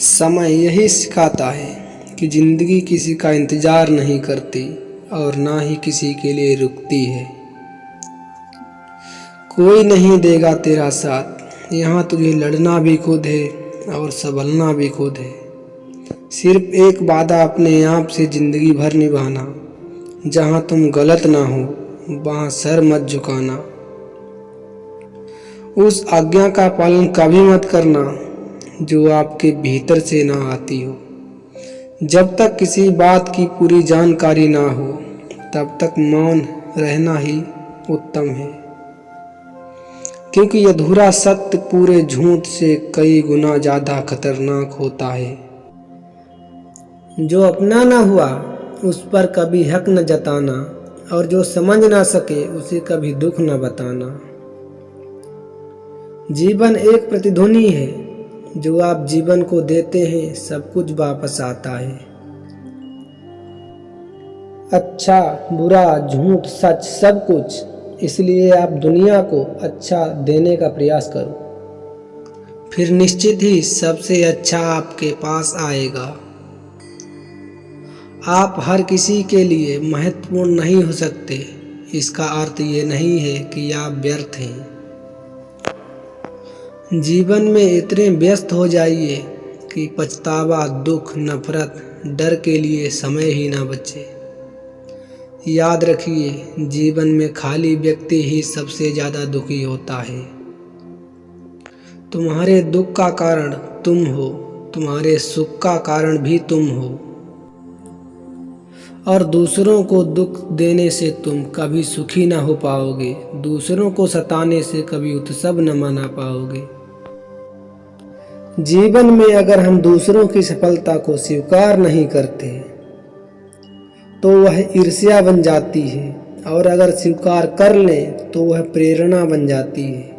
समय यही सिखाता है कि ज़िंदगी किसी का इंतज़ार नहीं करती और ना ही किसी के लिए रुकती है। कोई नहीं देगा तेरा साथ, यहाँ तुझे लड़ना भी खुद है और संभलना भी खुद है। सिर्फ एक वादा अपने आप से ज़िंदगी भर निभाना, जहाँ तुम गलत ना हो वहाँ सर मत झुकाना। उस आज्ञा का पालन कभी मत करना जो आपके भीतर से ना आती हो। जब तक किसी बात की पूरी जानकारी ना हो तब तक मौन रहना ही उत्तम है, क्योंकि अधूरा सत्य पूरे झूठ से कई गुना ज़्यादा खतरनाक होता है। जो अपना ना हुआ उस पर कभी हक न जताना, और जो समझ ना सके उसे कभी दुख न बताना। जीवन एक प्रतिध्वनि है, जो आप जीवन को देते हैं सब कुछ वापस आता है। अच्छा बुरा झूठ सच सब कुछ, इसलिए आप दुनिया को अच्छा देने का प्रयास करो, फिर निश्चित ही सबसे अच्छा आपके पास आएगा। आप हर किसी के लिए महत्वपूर्ण नहीं हो सकते, इसका अर्थ ये नहीं है कि आप व्यर्थ हैं। जीवन में इतने व्यस्त हो जाइए कि पछतावा, दुख, नफरत, डर के लिए समय ही ना बचे। याद रखिए, जीवन में खाली व्यक्ति ही सबसे ज़्यादा दुखी होता है। तुम्हारे दुख का कारण तुम हो, तुम्हारे सुख का कारण भी तुम हो, और दूसरों को दुख देने से तुम कभी सुखी ना हो पाओगे। दूसरों को सताने से कभी उत्सव न मना पाओगे। जीवन में अगर हम दूसरों की सफलता को स्वीकार नहीं करते तो वह ईर्ष्या बन जाती है, और अगर स्वीकार कर लें तो वह प्रेरणा बन जाती है।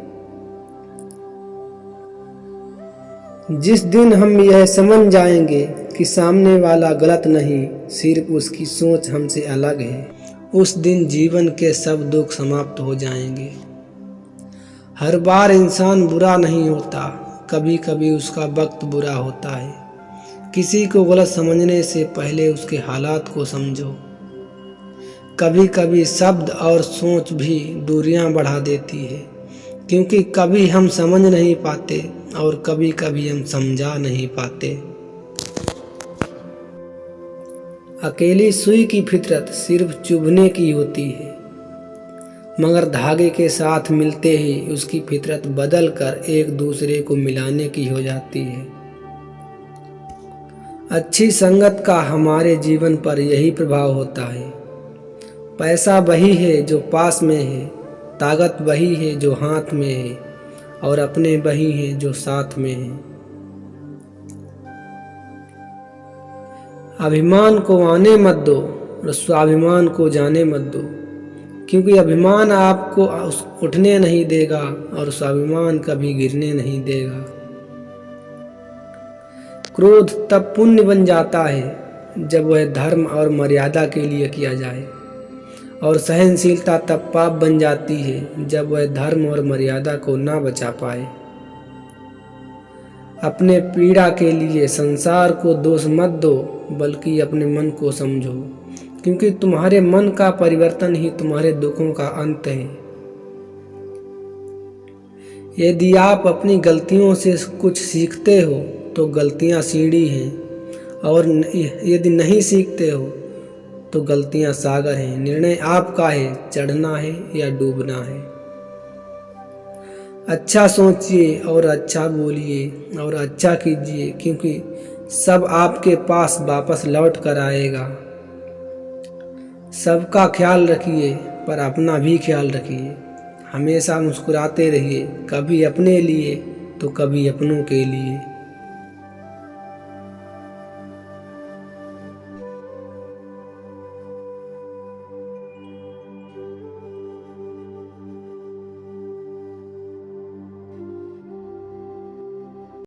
जिस दिन हम यह समझ जाएंगे कि सामने वाला गलत नहीं, सिर्फ उसकी सोच हमसे अलग है, उस दिन जीवन के सब दुख समाप्त हो जाएंगे। हर बार इंसान बुरा नहीं होता, कभी कभी उसका वक्त बुरा होता है। किसी को गलत समझने से पहले उसके हालात को समझो। कभी कभी शब्द और सोच भी दूरियां बढ़ा देती है, क्योंकि कभी हम समझ नहीं पाते और कभी कभी हम समझा नहीं पाते। अकेली सुई की फितरत सिर्फ चुभने की होती है, मगर धागे के साथ मिलते ही उसकी फितरत बदल कर एक दूसरे को मिलाने की हो जाती है। अच्छी संगत का हमारे जीवन पर यही प्रभाव होता है। पैसा वही है जो पास में है, ताकत वही है जो हाथ में है, और अपने वही हैं जो साथ में हैं। अभिमान को आने मत दो और स्वाभिमान को जाने मत दो, क्योंकि अभिमान आपको उठने नहीं देगा और स्वाभिमान कभी गिरने नहीं देगा। क्रोध तब पुण्य बन जाता है जब वह धर्म और मर्यादा के लिए किया जाए, और सहनशीलता तब पाप बन जाती है जब वह धर्म और मर्यादा को ना बचा पाए। अपने पीड़ा के लिए संसार को दोष मत दो, बल्कि अपने मन को समझो, क्योंकि तुम्हारे मन का परिवर्तन ही तुम्हारे दुखों का अंत है। यदि आप अपनी गलतियों से कुछ सीखते हो तो गलतियां सीढ़ी हैं, और यदि नहीं सीखते हो तो गलतियां सागर हैं। निर्णय आपका है, चढ़ना है या डूबना है। अच्छा सोचिए और अच्छा बोलिए और अच्छा कीजिए, क्योंकि सब आपके पास वापस लौट कर आएगा। सबका ख्याल रखिए पर अपना भी ख्याल रखिए। हमेशा मुस्कुराते रहिए, कभी अपने लिए तो कभी अपनों के लिए।